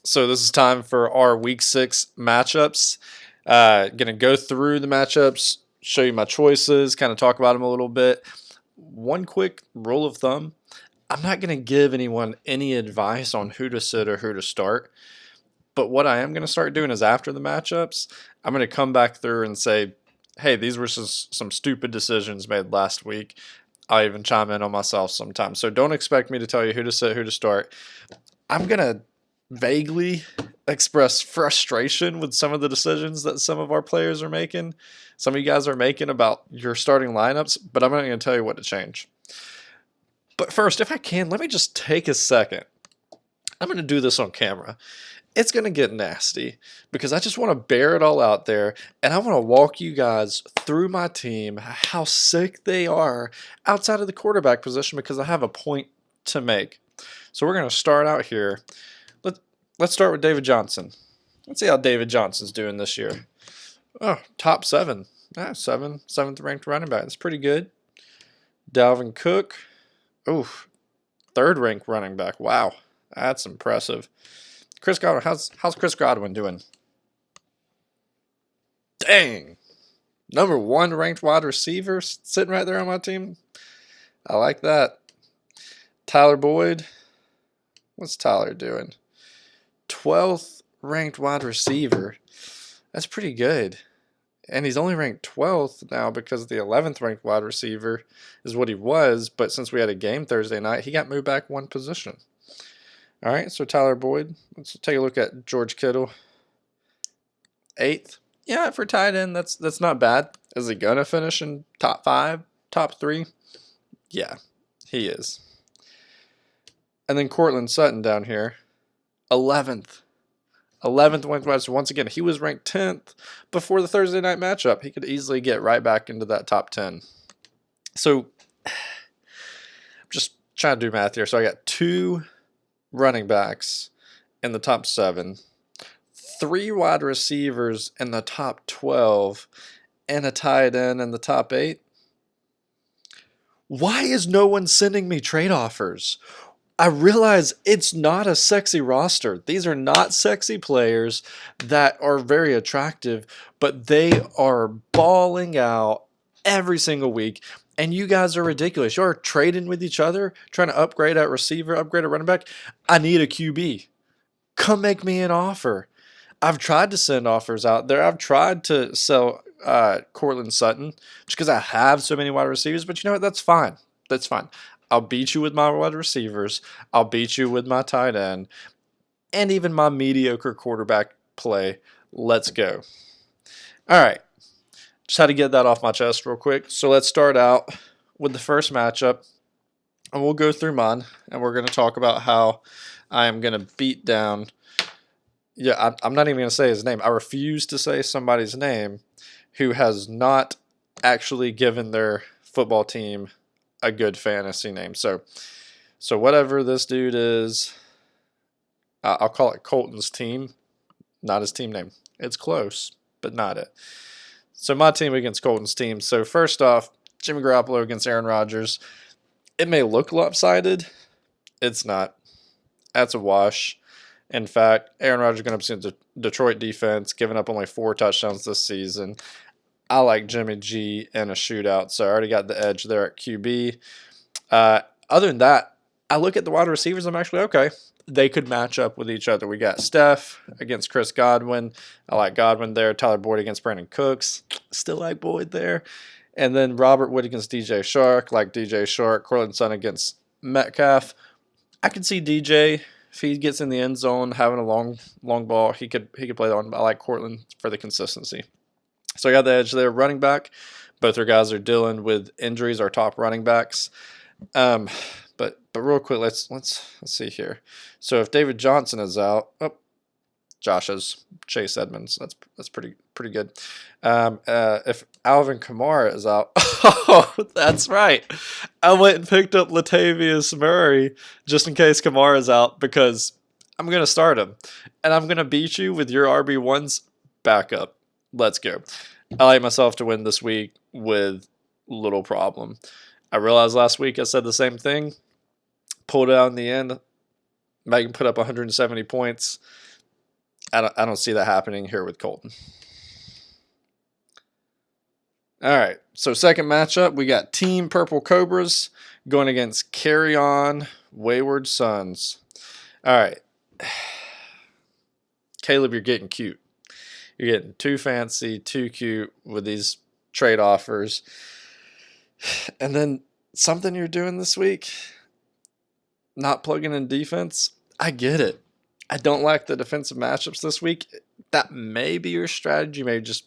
So this is time for our Week 6 matchups. Gonna go through the matchups, show you my choices, kind of talk about them a little bit. One quick rule of thumb: I'm not gonna give anyone any advice on who to sit or who to start. But what I am gonna start doing is after the matchups, I'm gonna come back through and say, "Hey, these were some stupid decisions made last week." I'll even chime in on myself sometimes. So don't expect me to tell you who to sit, who to start. I'm gonna vaguely express frustration with some of the decisions that some of our players are making, some of you guys are making about your starting lineups, but I'm not going to tell you what to change. But first, if I can, let me just take a second. I'm going to do this on camera. It's going to get nasty because I just want to bear it all out there and I want to walk you guys through my team, how sick they are outside of the quarterback position because I have a point to make. So we're going to start out here. Let's start with David Johnson. Let's see how David Johnson's doing this year. Oh, top 7. Seventh ranked running back. That's pretty good. Dalvin Cook. Oof. 3rd ranked running back. Wow. That's impressive. Chris Godwin. How's Chris Godwin doing? Dang. Number 1 ranked wide receiver sitting right there on my team. I like that. Tyler Boyd. What's Tyler doing? 12th ranked wide receiver. That's pretty good. And he's only ranked 12th now because the 11th ranked wide receiver is what he was. But since we had a game Thursday night, he got moved back 1 position. All right, so Tyler Boyd. Let's take a look at George Kittle. 8th. Yeah, for tight end, that's not bad. Is he going to finish in top 5, top 3? Yeah, he is. And then Cortland Sutton down here. 11th. 11th ranked wide receiver. Once again, he was ranked 10th before the Thursday night matchup. He could easily get right back into that top 10. So, I'm just trying to do math here. So I got 2 running backs in the top 7, 3 wide receivers in the top 12, and a tight end in the top 8. Why is no one sending me trade offers? I realize it's not a sexy roster. These are not sexy players that are very attractive, but they are balling out every single week. And you guys are ridiculous. You're trading with each other, trying to upgrade at receiver, upgrade at running back. I need a QB. Come make me an offer. I've tried to send offers out there. I've tried to sell Cortland Sutton just because I have so many wide receivers. But you know what? That's fine. That's fine. I'll beat you with my wide receivers. I'll beat you with my tight end. And even my mediocre quarterback play. Let's go. All right. Just had to get that off my chest real quick. So let's start out with the first matchup. And we'll go through mine. And we're going to talk about how I am going to beat down. Yeah, I'm not even going to say his name. I refuse to say somebody's name who has not actually given their football team a good fantasy name. So whatever this dude is, I'll call it Colton's team, not his team name. It's close, but not it. So my team against Colton's team. So first off, Jimmy Garoppolo against Aaron Rodgers. It may look lopsided. It's not. That's a wash. In fact, Aaron Rodgers going up against the Detroit defense, giving up only 4 touchdowns this season. I like Jimmy G in a shootout, so I already got the edge there at QB. Other than that, I look at the wide receivers, I'm actually okay. They could match up with each other. We got Steph against Chris Godwin. I like Godwin there. Tyler Boyd against Brandon Cooks. Still like Boyd there. And then Robert Wood against DJ Shark. Like DJ Shark. Cortland Sutton against Metcalf. I can see DJ, if he gets in the end zone, having a long ball, he could play that one. I like Cortland for the consistency. So I got the edge there. Running back, both our guys are dealing with injuries. Our top running backs. But real quick, let's see here. So if David Johnson is out, Josh's Chase Edmonds. That's pretty good. If Alvin Kamara is out, oh, that's right. I went and picked up Latavius Murray just in case Kamara is out because I'm gonna start him, and I'm gonna beat you with your RB1's backup. Let's go. I like myself to win this week with little problem. I realized last week I said the same thing. Pulled it out in the end. Megan put up 170 points. I don't see that happening here with Colton. All right, so second matchup, we got Team Purple Cobras going against Carry On Wayward Sons. All right, Caleb, you're getting cute. You're getting too fancy, too cute with these trade offers. And then something you're doing this week, not plugging in defense. I get it. I don't like the defensive matchups this week. That may be your strategy. You may just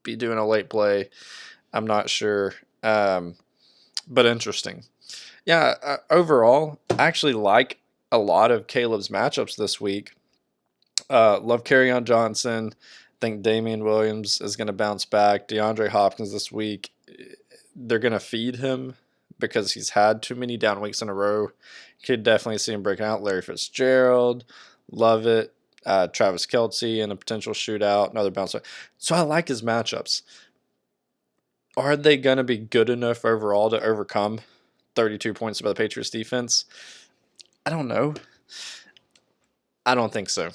be doing a late play. I'm not sure. But interesting. Yeah, overall, I actually like a lot of Caleb's matchups this week. Love Kerryon Johnson. I think Damian Williams is going to bounce back. DeAndre Hopkins this week, they're going to feed him because he's had too many down weeks in a row. Could definitely see him breaking out. Larry Fitzgerald, love it. Travis Kelce in a potential shootout, another bounce back. So I like his matchups. Are they going to be good enough overall to overcome 32 points by the Patriots defense? I don't know. I don't think so.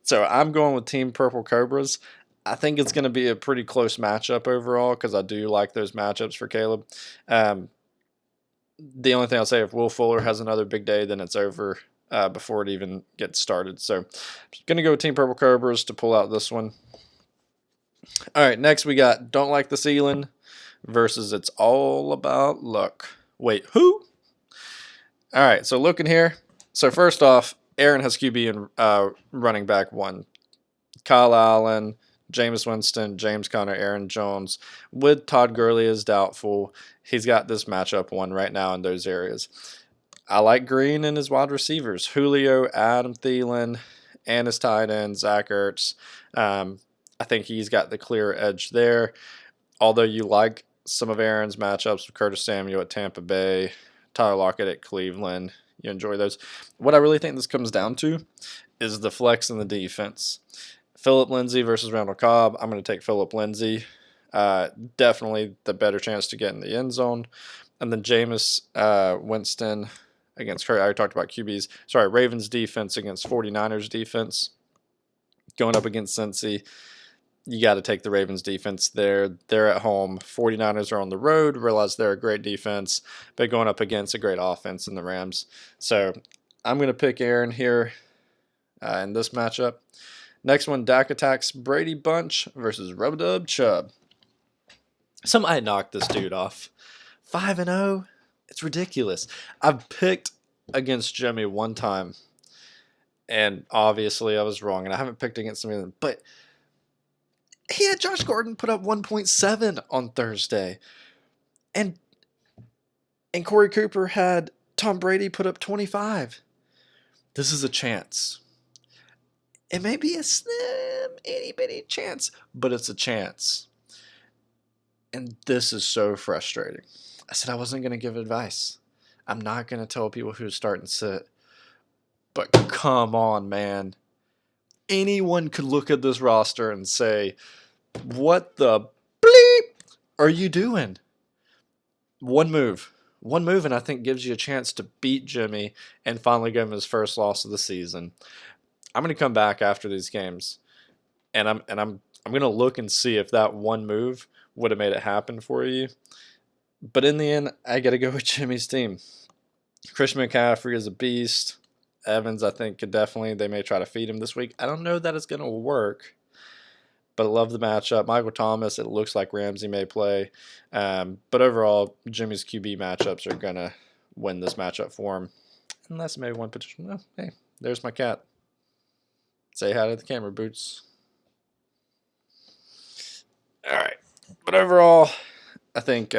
So I'm going with Team Purple Cobras. I think it's going to be a pretty close matchup overall because I do like those matchups for Caleb. The only thing I'll say, if Will Fuller has another big day, then it's over before it even gets started. So I'm going to go with Team Purple Cobras to pull out this one. All right, next we got Don't Like the Ceiling versus It's All About Luck. Wait, who? All right, so looking here. So first off, Aaron has QB and running back 1. Kyle Allen, Jameis Winston, James Conner, Aaron Jones. With Todd Gurley is doubtful. He's got this matchup 1 right now in those areas. I like Green and his wide receivers. Julio, Adam Thielen, and his tight end, Zach Ertz. I think he's got the clear edge there. Although you like some of Aaron's matchups with Curtis Samuel at Tampa Bay, Tyler Lockett at Cleveland, you enjoy those. What I really think this comes down to is the flex in the defense. Phillip Lindsay versus Randall Cobb. I'm going to take Phillip Lindsay. Definitely the better chance to get in the end zone. And then Jameis Winston against Curry. I already talked about QBs. Sorry, Ravens defense against 49ers defense. Going up against Cincy. You got to take the Ravens defense there. They're at home. 49ers are on the road. Realize they're a great defense, but going up against a great offense in the Rams. So I'm going to pick Aaron here in this matchup. Next one, Dak Attacks Brady Bunch versus Rub-a-Dub Chubb. Somebody knocked this dude off. 5-0? It's ridiculous. I've picked against Jimmy one time, and obviously I was wrong, and I haven't picked against him, but he had Josh Gordon put up 1.7 on Thursday. And Corey Cooper had Tom Brady put up 25. This is a chance. It may be a slim, itty-bitty chance, but it's a chance. And this is so frustrating. I said I wasn't going to give advice. I'm not going to tell people who to start and sit. But come on, man. Anyone could look at this roster and say, what the bleep are you doing? One move, and I think gives you a chance to beat Jimmy and finally give him his first loss of the season. I'm going to come back after these games, and I'm going to look and see if that one move would have made it happen for you. But in the end, I got to go with Jimmy's team. Christian McCaffrey is a beast. Evans, I think, could definitely. They may try to feed him this week. I don't know that it's going to work. But I love the matchup. Michael Thomas, it looks like Ramsey may play. But overall, Jimmy's QB matchups are going to win this matchup for him. Unless maybe one potential. No, hey, there's my cat. Say hi to the camera, Boots. All right. But overall, I think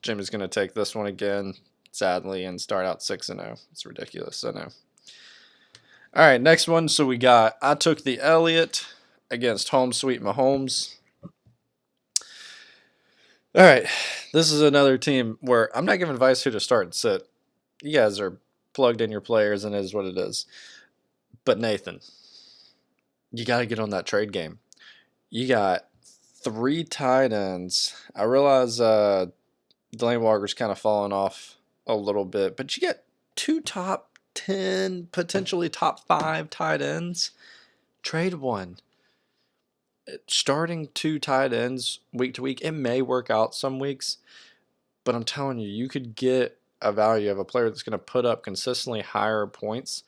Jimmy's going to take this one again, sadly, and start out 6-0. It's ridiculous, I know. All right, next one. So we got, I took the Elliott against Home Sweet Mahomes. All right, this is another team where I'm not giving advice who to start and sit. You guys are plugged in your players, and it is what it is. But Nathan, you got to get on that trade game. You got 3 tight ends. I realize Delaney Walker's kind of fallen off a little bit, but you get 2 top 10, potentially top 5 tight ends. Trade one. Starting two tight ends week to week, it may work out some weeks, but I'm telling you, you could get a value of a player that's going to put up consistently higher points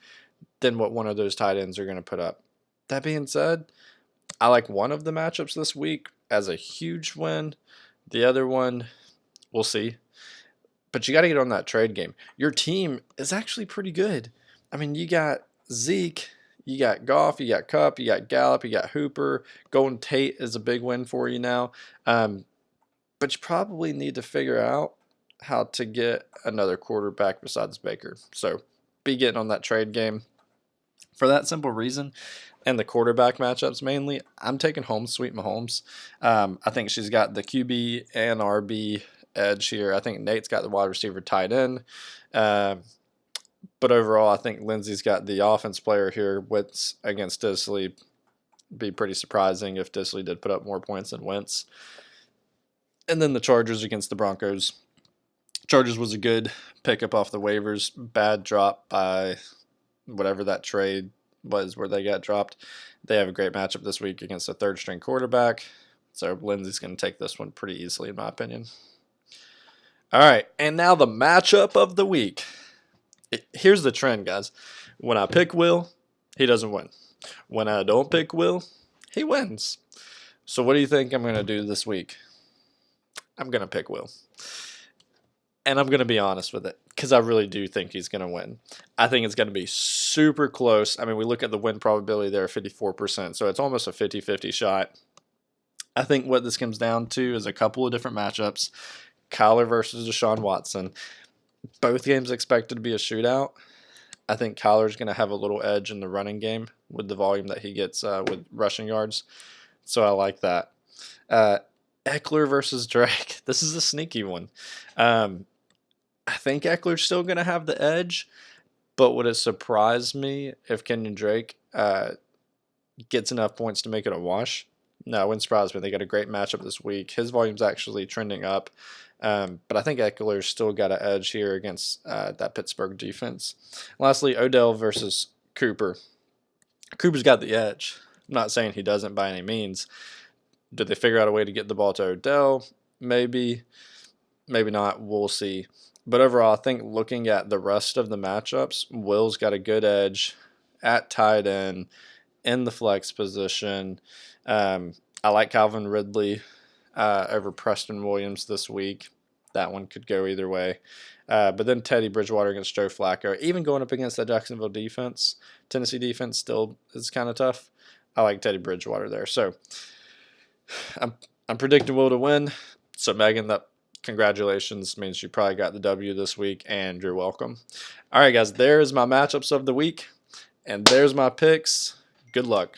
than what one of those tight ends are going to put up. That being said, I like one of the matchups this week as a huge win. The other one, we'll see. But you got to get on that trade game. Your team is actually pretty good. I mean, you got Zeke, you got Goff, you got Kupp, you got Gallup, you got Hooper. Golden Tate is a big win for you now. But you probably need to figure out how to get another quarterback besides Baker. So be getting on that trade game. For that simple reason, and the quarterback matchups mainly, I'm taking home sweet Mahomes. I think she's got the QB and RB edge here. I think Nate's got the wide receiver tight end. But overall, I think Lindsay's got the offense player here. Wentz against Disley, be pretty surprising if Disley did put up more points than Wentz. And then the Chargers against the Broncos. Chargers was a good pickup off the waivers. Bad drop by whatever that trade was where they got dropped. They have a great matchup this week against a third-string quarterback. So Lindsay's going to take this one pretty easily, in my opinion. All right, and now the matchup of the week. Here's the trend, guys. When I pick Will, he doesn't win. When I don't pick Will, he wins. So what do you think I'm going to do this week? I'm going to pick Will. And I'm going to be honest with it, because I really do think he's going to win. I think it's going to be super close. I mean, we look at the win probability there, 54%, so it's almost a 50-50 shot. I think what this comes down to is a couple of different matchups. Kyler versus Deshaun Watson. Both games expected to be a shootout. I think Kyler's going to have a little edge in the running game with the volume that he gets with rushing yards. So I like that. Eckler versus Drake. This is a sneaky one. I think Eckler's still going to have the edge, but would it surprise me if Kenyon Drake gets enough points to make it a wash? No, it wouldn't surprise me. They got a great matchup this week. His volume's actually trending up, but I think Eckler's still got an edge here against that Pittsburgh defense. Lastly, Odell versus Cooper. Cooper's got the edge. I'm not saying he doesn't by any means. Did they figure out a way to get the ball to Odell? Maybe. Maybe not. We'll see. But overall, I think looking at the rest of the matchups, Will's got a good edge at tight end, in the flex position. I like Calvin Ridley over Preston Williams this week. That one could go either way. But then Teddy Bridgewater against Joe Flacco. Even going up against that Jacksonville defense, Tennessee defense still is kind of tough. I like Teddy Bridgewater there. So I'm predicting Will to win. So Megan, that congratulations means you probably got the W this week, and you're welcome. All right, guys, there's my matchups of the week, and there's my picks. Good luck.